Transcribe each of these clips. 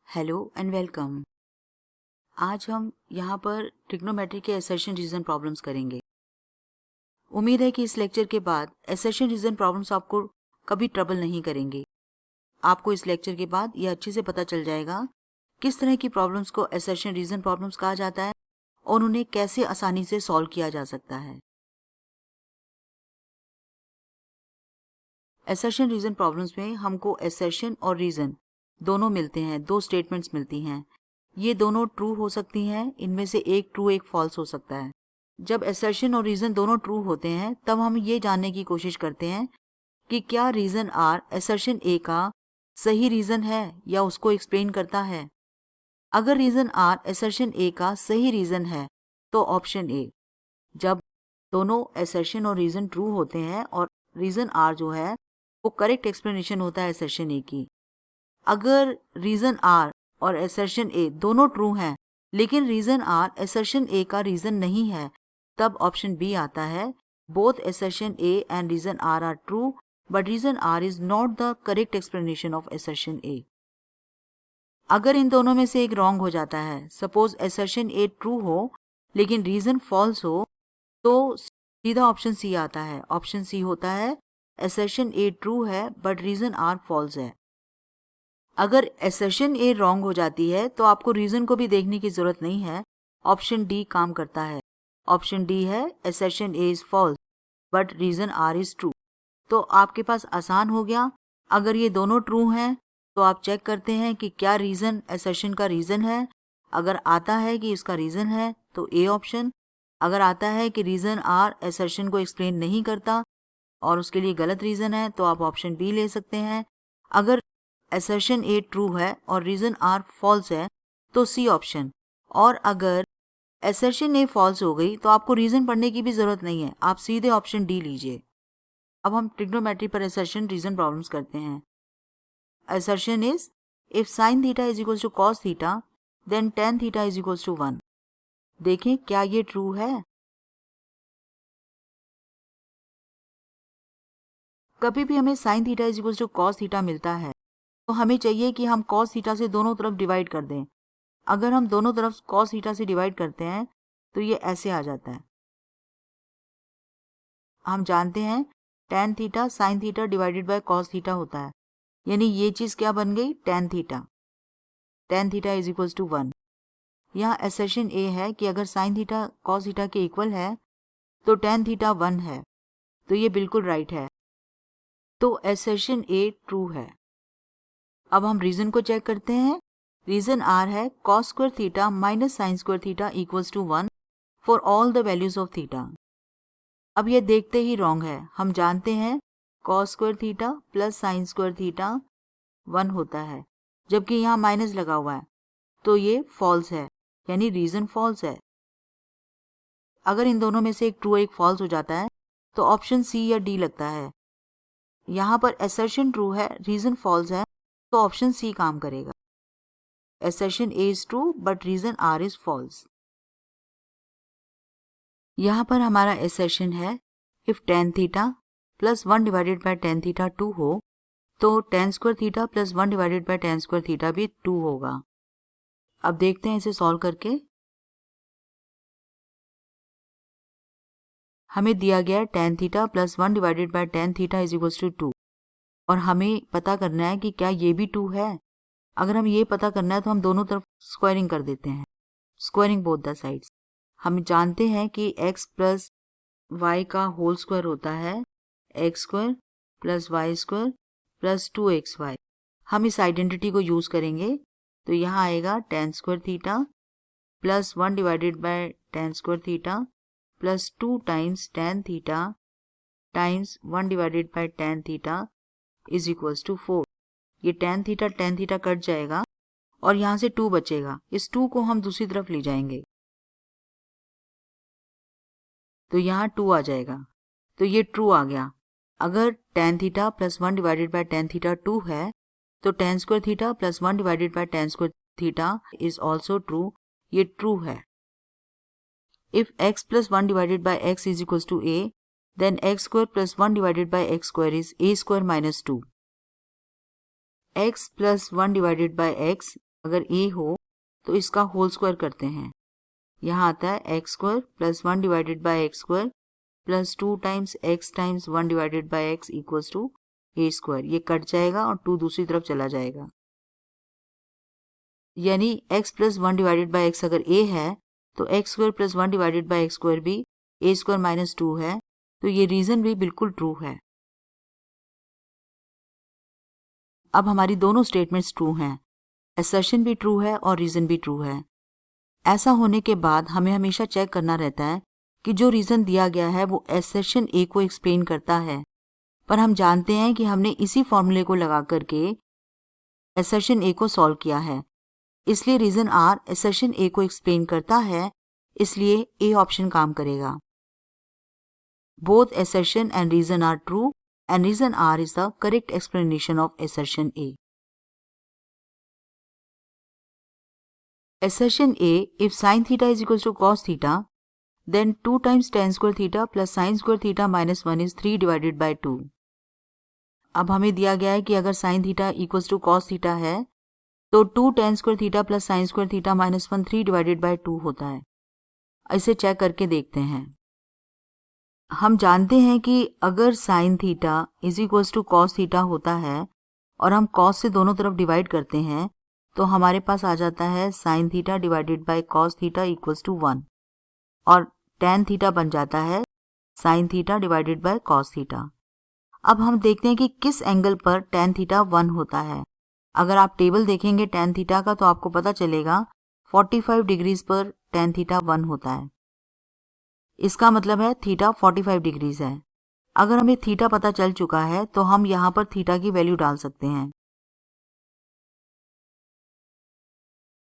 Hello and welcome. आज हम यहाँ पर ट्रिग्नोमेट्री के असर्शन रीजन प्रॉब्लम्स करेंगे। उम्मीद है कि इस लेक्चर के बाद असर्शन रीजन प्रॉब्लम्स आपको कभी ट्रबल नहीं करेंगे। आपको इस लेक्चर के बाद यह अच्छे से पता चल जाएगा किस तरह की प्रॉब्लम्स को असर्शन रीजन प्रॉब्लम्स कहा जाता है और उन्हें कैसे आसानी से सॉल्व किया जा सकता है। असर्शन रीजन प्रॉब्लम्स में हमको असर्शन और रीजन दोनों मिलते हैं, दो स्टेटमेंट्स मिलती हैं। ये दोनों ट्रू हो सकती हैं, इनमें से एक ट्रू एक फॉल्स हो सकता है। जब असर्शन और रीजन दोनों ट्रू होते हैं तब हम ये जानने की कोशिश करते हैं कि क्या रीजन आर असर्शन ए का सही रीजन है या उसको एक्सप्लेन करता है। अगर रीजन आर असर्शन ए का सही रीजन है तो ऑप्शन ए। जब दोनों असर्शन और रीजन ट्रू होते हैं और रीजन आर जो है वो करेक्ट एक्सप्लेनेशन होता है असर्शन ए की। अगर रीजन आर और असर्शन ए दोनों ट्रू हैं लेकिन रीजन आर असर्शन ए का रीजन नहीं है, तब ऑप्शन बी आता है। Both assertion A and reason R true but reason R is not the correct explanation of assertion A. अगर इन दोनों में से एक रॉन्ग हो जाता है, सपोज असर्शन ए ट्रू हो लेकिन रीजन फॉल्स हो, तो सीधा ऑप्शन सी आता है। ऑप्शन सी होता है असर्शन ए ट्रू है बट रीजन आर फॉल्स है। अगर असर्शन ए रॉन्ग हो जाती है तो आपको रीजन को भी देखने की जरूरत नहीं है, ऑप्शन डी काम करता है। ऑप्शन डी है assertion A is false but reason R is true. तो आपके पास आसान हो गया। अगर ये दोनों ट्रू हैं तो आप चेक करते हैं कि क्या रीजन असर्शन का रीजन है। अगर आता है कि इसका रीजन है तो ए ऑप्शन। अगर आता है कि रीजन आर असर्शन को एक्सप्लेन नहीं करता और उसके लिए गलत रीजन है तो आप ऑप्शन बी ले सकते हैं। अगर असर्शन ए ट्रू है और रीजन आर फॉल्स है तो सी ऑप्शन। और अगर असर्शन ए फॉल्स हो गई तो आपको रीजन पढ़ने की भी जरूरत नहीं है, आप सीधे ऑप्शन डी लीजिए। अब हम ट्रिग्नोमेट्री पर असर्शन रीजन प्रॉब्लम्स करते हैं। Assertion is if sine theta is equal to cos theta then tan theta is equal to 1। देखें क्या ये ट्रू है। कभी भी हमें sine theta is equal to cos theta मिलता है तो हमें चाहिए कि हम कॉस थीटा से दोनों तरफ डिवाइड कर दें। अगर हम दोनों तरफ कॉस थीटा से डिवाइड करते हैं तो ये ऐसे आ जाता है। हम जानते हैं tan theta sine theta divided by cos theta होता है, यानी ये चीज क्या बन गई, tan theta. tan theta is equal to 1। यहाँ असर्शन ए है कि अगर साइन थीटा कॉस थीटा के इक्वल है तो tan थीटा 1 है, तो ये बिल्कुल राइट है। तो असर्शन ए ट्रू है। अब हम रीजन को चेक करते हैं। रीजन आर है cos square theta minus sine square theta equals to 1 for all the values of theta. अब ये देखते ही रॉन्ग है। हम जानते हैं cos square theta plus sine square theta 1 होता है, जबकि यहाँ माइनस लगा हुआ है, तो ये फॉल्स है, यानी रीजन फॉल्स है। अगर इन दोनों में से एक ट्रू एक फॉल्स हो जाता है तो ऑप्शन सी या डी लगता है। यहाँ पर असर्शन ट्रू है, रीजन फॉल्स है, तो ऑप्शन सी काम करेगा। Assertion A is true but reason R is false. यहाँ पर हमारा असर्शन है if tan theta plus 1 divided by tan theta 2 हो तो tan square theta plus 1 divided by tan square theta भी 2 होगा। अब देखते हैं इसे सॉल्व करके। हमें दिया गया है tan theta plus 1 divided by tan theta is equals to 2 और हमें पता करना है कि क्या ये भी 2 है। अगर हम ये पता करना है तो हम दोनों तरफ स्क्वायरिंग कर देते हैं, स्क्वायरिंग बोथ द साइड्स। हम जानते हैं कि x प्लस y का होल स्क्वायर होता है x square plus y square plus 2xy। हम इस आइडेंटिटी को यूज करेंगे तो यहाँ आएगा tan square theta plus 1 divided by tan square theta plus 2 times tan theta times 1 divided by tan theta is equals to 4। ये tan थीटा कट जाएगा और यहाँ से 2 बचेगा। इस 2 को हम दूसरी तरफ ले जाएंगे तो यहाँ 2 आ जाएगा, तो ये ट्रू आ गया। अगर tan theta plus 1 divided by tan theta 2 है तो tan square theta plus 1 divided by tan square theta is also true, ये ट्रू है। If x plus 1 divided by x is equals to a then x square plus 1 divided by x square is a square minus 2। x plus 1 divided by x अगर a हो तो इसका whole square करते हैं। यहाँ आता है x square plus 1 divided by x square plus 2 times x times 1 divided by x equals to a square. ये कट जाएगा और 2 दूसरी तरफ चला जाएगा, यानी x plus 1 divided by x अगर a है तो x square plus 1 divided by x square भी a स्क्वायर माइनस 2 है। तो ये रीजन भी बिल्कुल ट्रू है। अब हमारी दोनों स्टेटमेंट्स ट्रू हैं, असर्शन भी ट्रू है और रीजन भी ट्रू है। ऐसा होने के बाद हमें हमेशा चेक करना रहता है कि जो रीजन दिया गया है वो असर्शन ए को एक्सप्लेन करता है, पर हम जानते हैं कि हमने इसी फॉर्मूले को लगा करके असर्शन ए को सॉल्व किया है, इसलिए रीजन आर असर्शन ए को एक्सप्लेन करता है, इसलिए ए ऑप्शन काम करेगा। Both assertion and reason are true and reason R is the correct explanation of assertion A. Assertion A, if sin theta is equals to cos theta, then 2 times tan square theta plus sin square theta minus 1 is 3 divided by 2. अब हमें दिया गया है कि अगर sin theta equals to cos theta है तो 2 tan square theta plus sin square theta minus 1 3 divided by 2 होता है। इसे चेक करके देखते हैं। हम जानते हैं कि अगर sine theta is equals to cos theta होता है और हम कॉस से दोनों तरफ डिवाइड करते हैं तो हमारे पास आ जाता है sine theta divided by cos theta equals to 1 और टेन थीटा बन जाता है sine theta divided by cos theta. अब हम देखते हैं कि किस एंगल पर टेन थीटा 1 होता है। अगर आप टेबल देखेंगे टेन थीटा का तो आपको पता चलेगा 45 डिग्रीज पर टेन थीटा 1 होता है। इसका मतलब है थीटा 45 डिग्रीज है। अगर हमें थीटा पता चल चुका है तो हम यहाँ पर थीटा की वैल्यू डाल सकते हैं।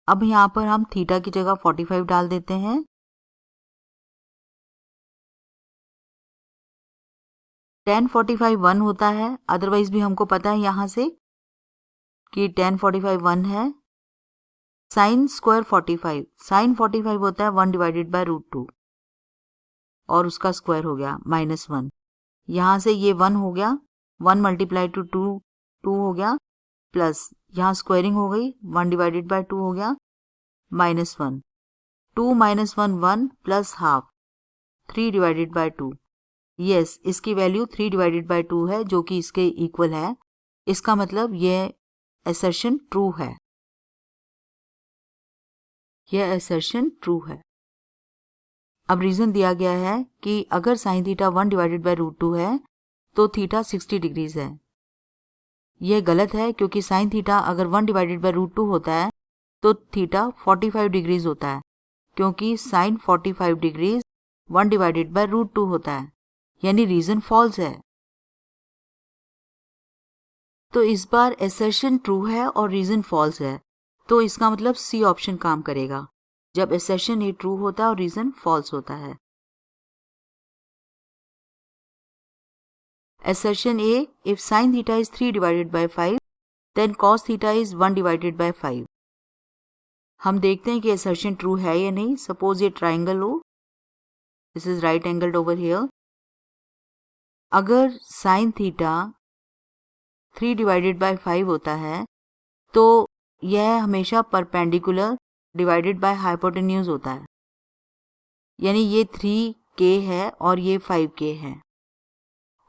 अब यहाँ पर हम थीटा की जगह 45 डाल देते हैं। tan 45 1 होता है, अदरवाइज भी हमको पता है यहाँ से कि tan 45 1 है। साइन स्क्वायर 45, साइन 45 होता है 1 डिवाइडेड बाय रूट 2 और उसका स्क्वायर हो गया -1। यहाँ से ये 1 हो गया, 1 मल्टीप्लाई टू 2 2 हो गया, प्लस यहाँ स्क्वायरिंग हो गई 1 डिवाइडेड बाय 2 हो गया -1, 2 minus 1 1 plus half 3 divided by 2। Yes, इसकी वैल्यू 3 डिवाइडेड बाय 2 है जो कि इसके इक्वल है। इसका मतलब यह असर्शन ट्रू है, यह असर्शन ट्रू है। अब रीजन दिया गया है कि अगर sine theta 1 divided by root 2 है तो थीटा 60 डिग्रीज है। यह गलत है क्योंकि साइन थीटा अगर 1 डिवाइडेड बाय रूट 2 होता है तो थीटा 45 डिग्रीज होता है, क्योंकि sine 45 degrees 1 divided by root 2 होता है, यानी रीजन फॉल्स है। तो इस बार असर्शन ट्रू है और रीजन फॉल्स है, तो इसका मतलब सी ऑप्शन काम करेगा जब असर्शन ए ट्रू होता है और रीजन फॉल्स होता है। Assertion A, if sin theta is 3 divided by 5, then cos theta is 1 divided by 5. हम देखते हैं कि assertion true है या नहीं। Suppose ये triangle हो, this is right angled over here. अगर sin theta 3 divided by 5 होता है तो यह हमेशा perpendicular divided by hypotenuse होता है, यानी ये 3k है और ये 5k है।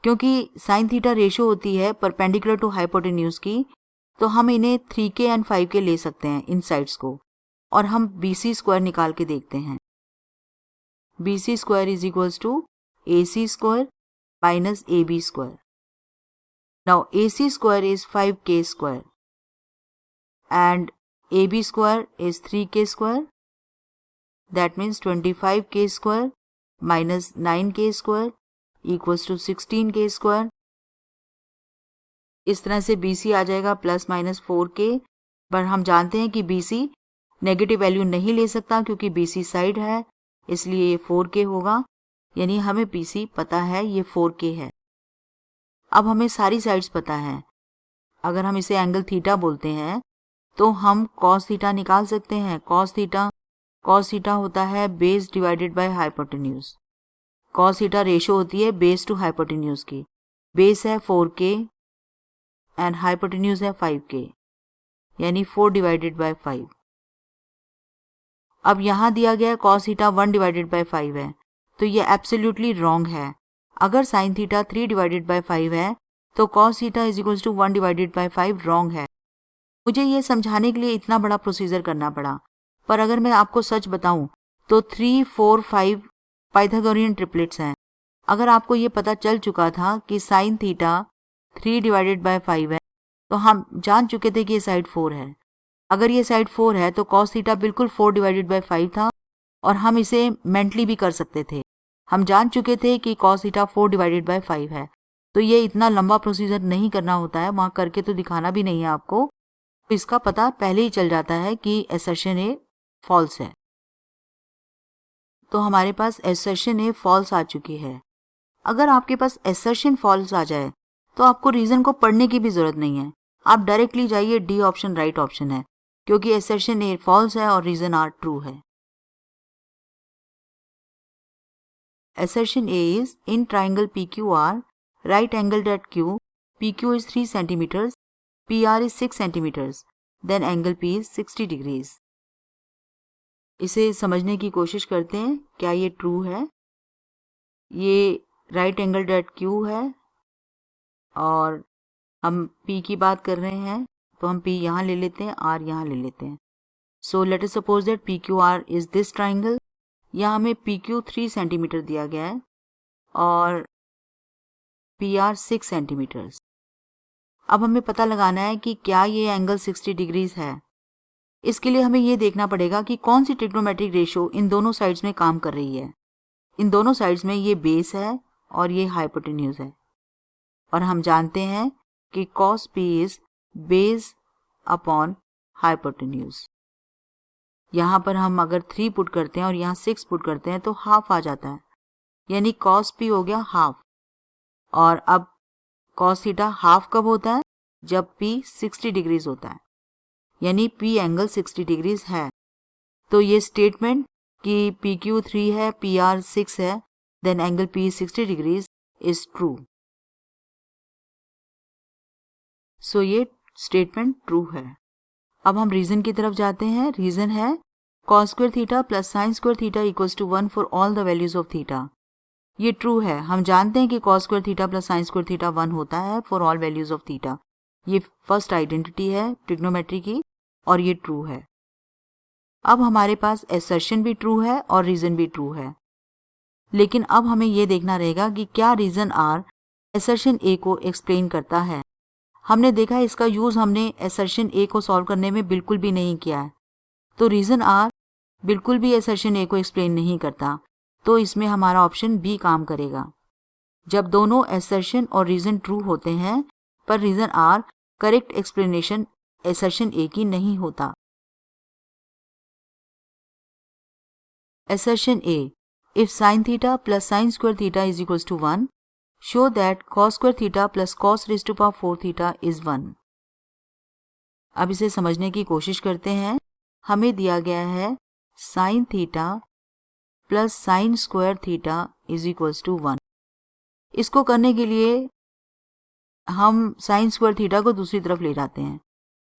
क्योंकि साइन थीटा रेशो होती है परपेंडिकुलर टू हाइपोटेन्यूज की, तो हम इन्हें 3k एंड 5k ले सकते हैं इन साइड्स को, और हम BC स्क्वायर निकाल के देखते हैं। BC square is equals to AC square minus AB square. Now AC square is 5k square and AB square is 3k square, that means 25k square minus 9k square equals to 16k square. इस तरह से BC आ जाएगा plus minus 4k, पर हम जानते हैं कि BC negative value नहीं ले सकता क्योंकि BC साइड है, इसलिए ये 4k होगा, यानी हमें BC पता है ये 4k है। अब हमें सारी साइड्स पता है। अगर हम इसे एंगल थीटा बोलते हैं तो हम cos थीटा निकाल सकते हैं। cos थीटा होता है base divided by hypotenuse. cos theta ratio होती है बेस टू हाइपोटेन्यूज की। बेस है 4k एंड हाइपोटेन्यूज है 5k। यानी 4 डिवाइडेड बाय 5। अब यहाँ दिया गया cos थीटा 1 डिवाइडेड बाय 5 है, तो ये एब्सोल्युटली रॉन्ग है। अगर sin थीटा 3 डिवाइडेड बाय 5 है तो cos theta is equals to 1 divided by 5 wrong है। मुझे ये समझाने के लिए इतना बड़ा प्रोसीजर करना पड़ा, पर अगर मैं आपको सच बताऊं तो 3, 4, 5 पाइथागोरियन ट्रिपलेट्स हैं। अगर आपको ये पता चल चुका था कि sin थीटा 3 डिवाइडेड बाय 5 है तो हम जान चुके थे कि ये साइड 4 है। अगर ये साइड 4 है तो cos थीटा बिल्कुल 4 डिवाइडेड बाय 5 था और हम इसे मेंटली भी कर सकते थे। हम जान चुके थे कि cos थीटा 4 डिवाइडेड बाय 5 है, तो ये इतना लंबा प्रोसीजर नहीं करना होता है, वहाँ करके तो दिखाना भी नहीं है आपको। तो इसका पता पहले ही चल जाता है कि assertion A फॉल्स है। तो हमारे पास assertion A फॉल्स आ चुकी है। अगर आपके पास assertion फॉल्स आ जाए तो आपको रीजन को पढ़ने की भी जरूरत नहीं है, आप डायरेक्टली जाइए डी ऑप्शन राइट ऑप्शन है, क्योंकि assertion A फॉल्स है और रीजन R ट्रू है। Assertion A is in triangle PQR, right angled at Q, PQ is 3 centimeters, PR is 6 centimeters, then angle P is 60 degrees. इसे समझने की कोशिश करते हैं, क्या ये ट्रू है? ये राइट एंगल्ड एट Q है और हम P की बात कर रहे हैं, तो हम P यहाँ ले लेते हैं, R यहाँ ले लेते हैं। So let us suppose that PQR is this triangle. यहाँ हमें PQ 3 सेंटीमीटर दिया गया है और PR 6 सेंटीमीटर्स। अब हमें पता लगाना है कि क्या ये एंगल 60 डिग्रीज है। इसके लिए हमें ये देखना पड़ेगा कि कौन सी ट्रिग्नोमेट्रिक रेशियो इन दोनों साइड्स में काम कर रही है। इन दोनों साइड्स में ये बेस है और ये हाइपोटेन्यूज है, और हम जानते हैं कि cos P is base upon hypotenuse. यहाँ पर हम अगर 3 पुट करते हैं और यहाँ 6 पुट करते हैं तो हाफ आ जाता है, यानी cos P हो गया हाफ। और अब cos थीटा हाफ कब होता है? जब P 60 डिग्रीज होता है, यानी P एंगल 60 डिग्रीज है। तो ये स्टेटमेंट कि PQ 3 है, PR 6 है, then angle P 60 degrees is true. So ये स्टेटमेंट ट्रू है। अब हम रीजन की तरफ जाते हैं। रीजन है cos square theta plus sine square theta equals to 1 for all the values of theta. ये ट्रू है। हम जानते हैं कि cos square theta plus sine square theta 1 होता है for all values of theta. ये फर्स्ट आइडेंटिटी है ट्रिग्नोमेट्री की और ये ट्रू है। अब हमारे पास assertion भी ट्रू है और रीजन भी ट्रू है, लेकिन अब हमें ये देखना रहेगा कि क्या रीजन R assertion A को एक्सप्लेन करता है। हमने देखा है इसका यूज हमने assertion A को सॉल्व करने में बिल्कुल भी नहीं किया है, तो रीजन R बिल्कुल भी assertion A को एक्सप्लेन नहीं करता, तो इसमें हमारा ऑप्शन बी काम करेगा। जब दोनों assertion और रीजन ट्रू होते हैं पर reason R correct explanation assertion A की नहीं होता। Assertion A, if sin theta plus sin square theta is equals to 1, show that cos square theta plus cos raised to power 4 theta is 1. अब इसे समझने की कोशिश करते हैं। हमें दिया गया है sin theta plus sin square theta is equals to 1। इसको करने के लिए हम sin स्क्वायर थीटा को दूसरी तरफ ले जाते हैं।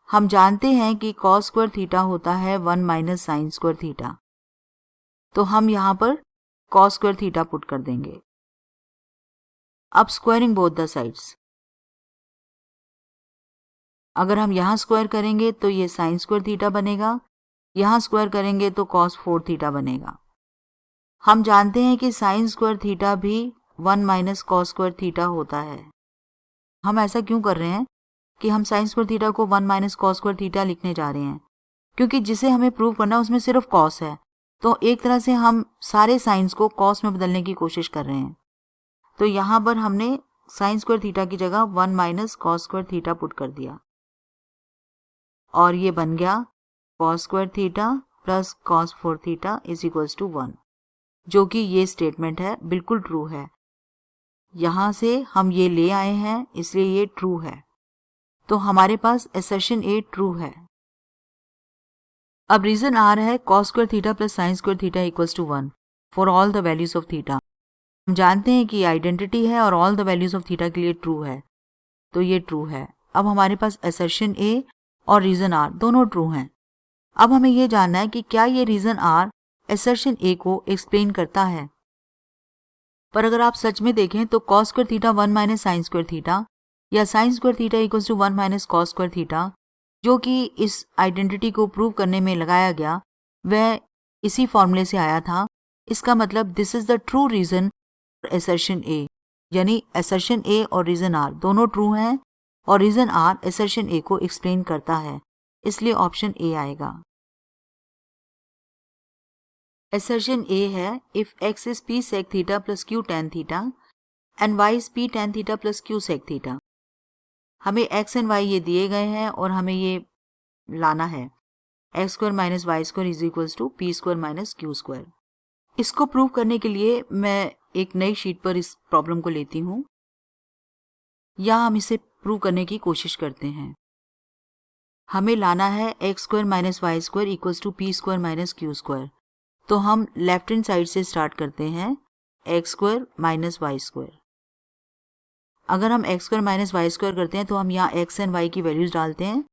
हम जानते हैं कि cos स्क्वायर थीटा होता है 1 माइनस sin स्क्वायर थीटा, तो हम यहाँ पर cos स्क्वायर थीटा पुट कर देंगे। अब स्क्वायरिंग बोथ द साइड्स, अगर हम यहाँ स्क्वायर करेंगे तो ये sin स्क्वायर थीटा बनेगा, यहाँ स्क्वायर करेंगे तो cos 4 थीटा बनेगा। हम जानते हैं कि sin स्क्वायर थीटा भी 1 माइनस cos स्क्वायर थीटा होता है। हम ऐसा क्यों कर रहे हैं कि हम sin स्क्वायर थीटा को 1 माइनस cos स्क्वायर थीटा लिखने जा रहे हैं? क्योंकि जिसे हमें प्रूव करना है उसमें सिर्फ cos है, तो एक तरह से हम सारे साइंस को cos में बदलने की कोशिश कर रहे हैं। तो यहाँ पर हमने sin स्क्वायर थीटा की जगह 1 minus cos square theta put कर दिया और ये बन गया cos square theta plus cos 4 theta is equals to 1, जो कि ये स्टेटमेंट है, बिल्कुल ट्रू है। यहाँ से हम ये ले आए हैं, इसलिए ये ट्रू है। तो हमारे पास assertion A ट्रू है। अब रीजन R है cos square theta plus sine square theta equals to 1 for all the values of theta. हम जानते हैं कि आइडेंटिटी है और all the values of theta के लिए ट्रू है, तो ये ट्रू है। अब हमारे पास assertion A और रीजन आर दोनों ट्रू हैं। अब हमें यह जानना है कि क्या ये रीजन आर असर्शन ए को एक्सप्लेन करता है। पर अगर आप सच में देखें तो cos square theta 1 minus sine square theta या sine square theta equals to 1 minus cos square theta, जो कि इस आइडेंटिटी को प्रूव करने में लगाया गया, वह इसी फॉर्मूले से आया था। इसका मतलब this is the true reason for assertion A, यानी असर्शन ए और रीजन आर दोनों ट्रू हैं और रीजन आर असर्शन ए को एक्सप्लेन करता है, इसलिए ऑप्शन ए आएगा। असर्शन ए है if x is p sec theta plus q tan theta and y is p tan theta plus q sec theta. हमें x एंड y ये दिए गए हैं और हमें ये लाना है x square minus y square is equals to p square minus q square. इसको प्रूव करने के लिए मैं एक नई शीट पर इस प्रॉब्लम को लेती हूँ, या हम इसे प्रूव करने की कोशिश करते हैं। हमें लाना है x square minus y square equals to p square minus q square. तो हम लेफ्ट हैंड साइड से स्टार्ट करते हैं, x square minus y square. अगर हम x square minus y square करते हैं तो हम यहाँ एक्स एंड वाई की वैल्यूज डालते हैं।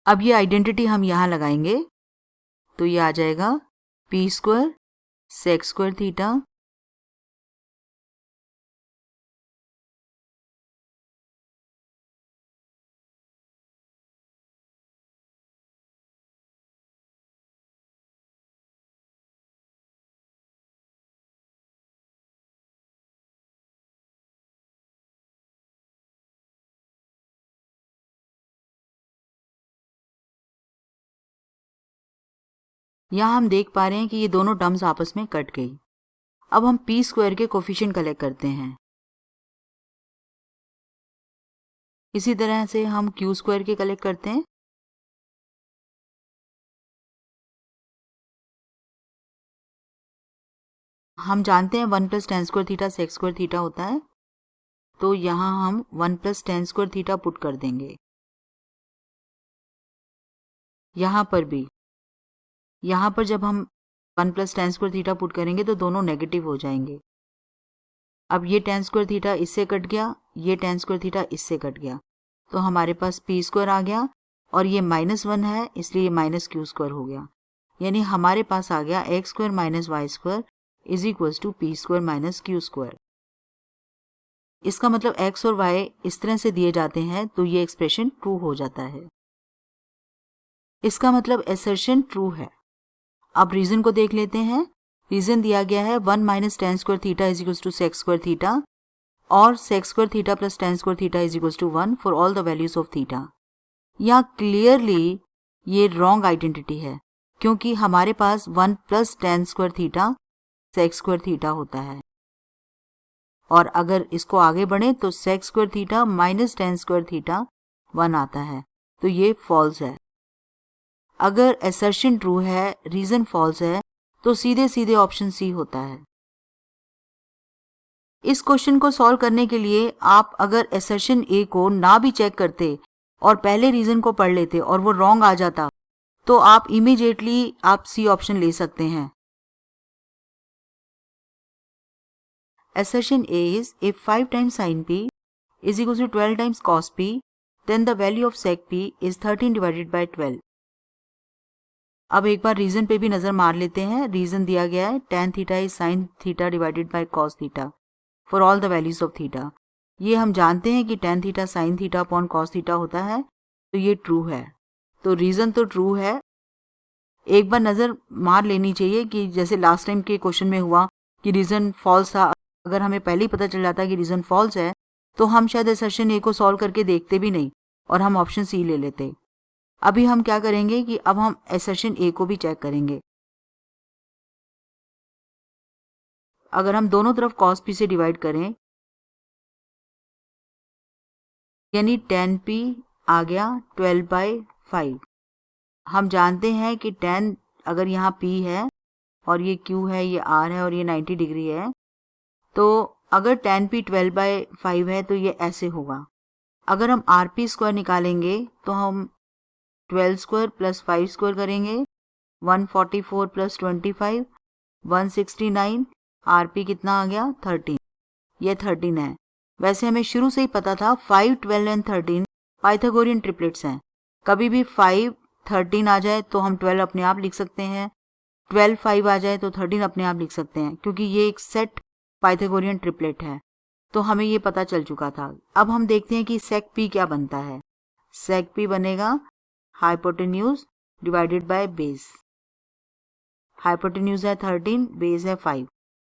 अब ये आइडेंटिटी हम यहाँ लगाएंगे तो ये आ जाएगा p square sec square theta यहाँ हम देख पा रहे हैं कि ये दोनों टर्म्स आपस में कट गई। अब हम पी स्क्वायर के कोफिशिएंट कलेक्ट करते हैं। इसी तरह से हम क्यू स्क्वायर के कलेक्ट करते हैं। हम जानते हैं 1 plus tan square theta sec square theta होता है, तो यहाँ हम 1 plus tan square theta put कर देंगे। यहाँ पर भी, यहाँ पर जब हम 1 plus tan square theta put करेंगे तो दोनों नेगेटिव हो जाएंगे। अब ये टेन स्क्वायर थीटा इससे कट गया, ये टेन स्क्वायर थीटा इससे कट गया, तो हमारे पास पी स्क्वायर आ गया और ये -1 है इसलिए ये माइनस क्यू स्क्वायर हो गया। यानी हमारे पास आ गया x square minus y square is equals to p square minus q square. इसका मतलब एक्स और वाई इस तरह से दिए जाते हैं तो ये एक्सप्रेशन ट्रू हो जाता है। इसका मतलब असर्शन ट्रू है। अब रीजन को देख लेते हैं। रीजन दिया गया है 1 minus tan square theta is equals to sec square theta और sec square theta plus tan square theta is equals to 1 for all the values of theta. यहाँ क्लियरली ये रॉन्ग आइडेंटिटी है क्योंकि हमारे पास 1 plus tan square theta sec square theta होता है और अगर इसको आगे बढ़े तो sec square theta minus tan square theta 1 आता है, तो ये फॉल्स है। अगर असर्शन ट्रू है, रीजन फॉल्स है, तो सीधे सीधे ऑप्शन सी होता है। इस क्वेश्चन को सॉल्व करने के लिए आप अगर असर्शन ए को ना भी चेक करते और पहले रीजन को पढ़ लेते और वो रॉन्ग आ जाता तो आप इमीडिएटली आप सी ऑप्शन ले सकते हैं। Assertion A is if 5 times sin p is equals to 12 times cos p, then the value of sec p is 13 divided by 12. अब एक बार रीजन पे भी नजर मार लेते हैं। रीजन दिया गया है tan theta is sin theta divided bye cos theta for all the values of theta. ये हम जानते हैं कि tan theta sin theta upon cos theta होता है, तो ये ट्रू है। तो रीजन तो ट्रू है। एक बार नजर मार लेनी चाहिए कि जैसे लास्ट टाइम के क्वेश्चन में हुआ कि रीजन फॉल्स था। अगर हमें पहले ही पता चल जाता कि रीजन फॉल्स है तो हम शायद असर्शन ए को सॉल्व करके देखते भी नहीं और हम ऑप्शन सी ले लेते। अभी हम क्या करेंगे कि अब हम असर्शन ए को भी चेक करेंगे। अगर हम दोनों तरफ cos p से डिवाइड करें यानी tan p आ गया 12/5। हम जानते हैं कि tan अगर यहाँ p है और ये q है, ये r है और ये 90 डिग्री है, तो अगर tan p 12/5 है तो ये ऐसे होगा। अगर हम rp स्क्वायर निकालेंगे तो हम 12 स्क्वायर प्लस 5 स्क्वायर करेंगे 144 प्लस 25 169, RP कितना आ गया 13, ये 13 है। वैसे हमें शुरू से ही पता था 5, 12 एंड 13 पाइथागोरियन ट्रिपलेट्स हैं। कभी भी 5, 13 आ जाए तो हम 12 अपने आप लिख सकते हैं, 12, 5 आ जाए तो 13 अपने आप लिख सकते हैं, क्योंकि ये एक सेट पाइथागोरियन ट्रिपलेट है। तो हमें ये पता चल चुका था। अब हम देखते हैं कि सेक पी क्या बनता है। सेक पी बनेगा hypotenuse divided by base. Hypotenuse है 13, बेस है 5,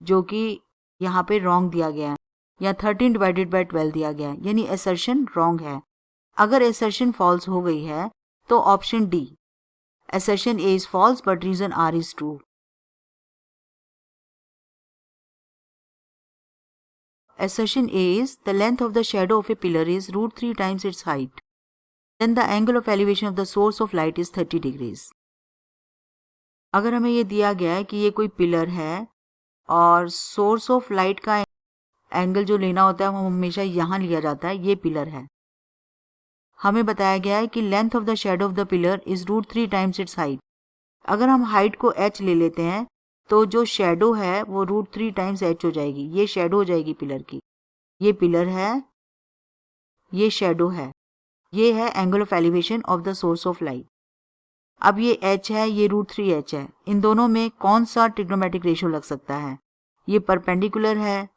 जो कि यहाँ पे रॉन्ग दिया गया है, या 13 डिवाइडेड बाय 12 दिया गया है, यानी असर्शन रॉन्ग है। अगर असर्शन फॉल्स हो गई है तो option D, assertion A is false but reason R is true. Assertion A is the length of the shadow of a pillar is √3 times its height. Then the angle of elevation of the source of light is 30 degrees. अगर हमें ये दिया गया है कि ये कोई pillar है और सोर्स ऑफ लाइट का एंगल जो लेना होता है वो हमेशा यहाँ लिया जाता है, ये पिलर है। हमें बताया गया है कि length of the shadow of the pillar is √3 times it's height. अगर हम हाइट को h ले लेते हैं तो जो शेडो है वो √3 टाइम्स h हो जाएगी। ये शेडो हो जाएगी पिलर की। ये पिलर है, ये शेडो है, ये है angle of elevation of the source of light. अब ये h है, ये √3h है। इन दोनों में कौन सा ट्रिग्नोमेट्रिक रेशियो लग सकता है? ये परपेंडिकुलर है,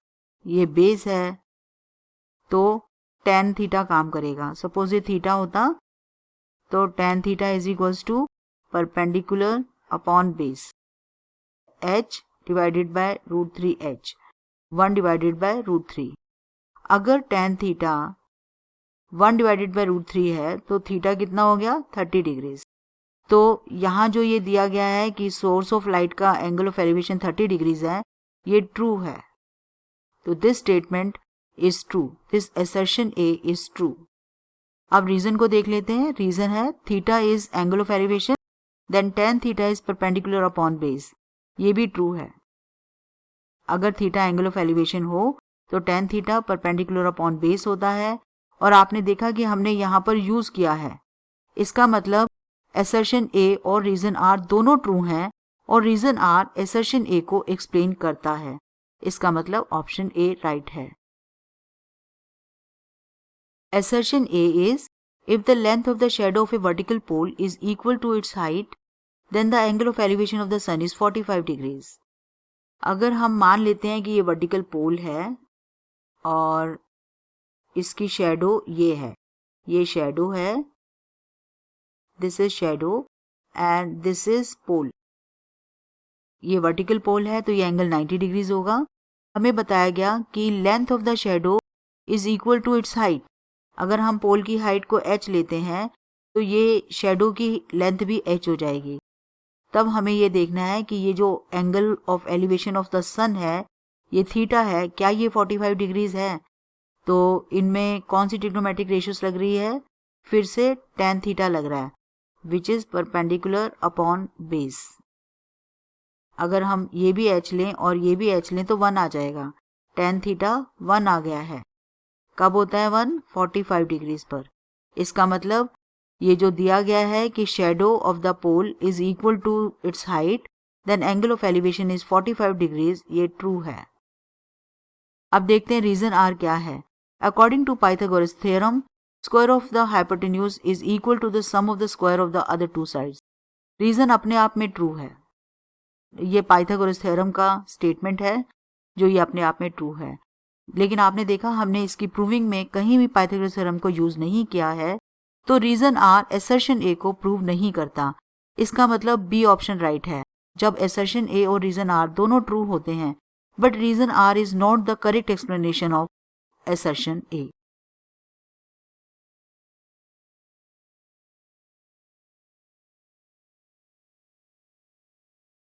ये बेस है, तो tan थीटा काम करेगा। सपोज ये थीटा होता तो tan theta is equals to perpendicular upon base, h divided by √3h, 1 divided by √3। अगर tan थीटा 1 डिवाइडेड बाय √3 है तो थीटा कितना हो गया 30 डिग्रीज। तो यहाँ जो ये दिया गया है कि सोर्स ऑफ लाइट का एंगल ऑफ एलिवेशन 30 डिग्रीज है, ये ट्रू है। तो this statement is true, this assertion A is true. अब रीजन को देख लेते हैं। रीजन है theta is angle of elevation, then tan theta is perpendicular upon base, ये भी ट्रू है। अगर थीटा एंगल ऑफ एलिवेशन हो तो tan theta perpendicular upon base होता है, और आपने देखा कि हमने यहाँ पर यूज किया है। इसका मतलब असर्शन ए और रीजन आर दोनों ट्रू हैं, और रीजन आर असर्शन ए को एक्सप्लेन करता है। इसका मतलब ऑप्शन ए राइट है। Assertion A is, if the length of the shadow of a vertical pole is equal to its height, then the angle of elevation of the sun is 45 degrees. अगर हम मान लेते हैं कि ये vertical पोल है और इसकी शेडो ये है, ये शेडो है, this is shadow and this is pole. ये वर्टिकल पोल है तो ये एंगल 90 डिग्रीज होगा। हमें बताया गया कि length of the shadow is equal to its height. अगर हम पोल की हाइट को h लेते हैं तो ये शेडो की लेंथ भी h हो जाएगी। तब हमें ये देखना है कि ये जो angle of elevation of the sun है, ये थीटा है, क्या ये 45 डिग्रीज है? तो इनमें कौन सी ट्रिग्नोमेट्रिक रेशियोस लग रही है? फिर से tan थीटा लग रहा है, which is perpendicular upon base. अगर हम ये भी h लें और ये भी h लें तो 1 आ जाएगा। tan थीटा 1 आ गया है। कब होता है 1? 45 डिग्रीज पर। इसका मतलब ये जो दिया गया है कि shadow of the pole is equal to its height, then angle of elevation is 45 degrees, ये ट्रू है। अब देखते हैं रीजन आर क्या है। According to Pythagoras theorem, square of the hypotenuse is equal to the sum of the square of the other two sides. Reason अपने आप में ट्रू है। ये पाइथागोरस थ्योरम का स्टेटमेंट है जो ये अपने आप में ट्रू है। लेकिन आपने देखा हमने इसकी प्रूविंग में कहीं भी पाइथागोरस थ्योरम को यूज नहीं किया है, तो रीजन आर असर्शन ए को प्रूव नहीं करता। इसका मतलब बी ऑप्शन राइट है, जब असर्शन ए और रीजन आर दोनों ट्रू होते हैं, but reason R is not the correct explanation of assertion A.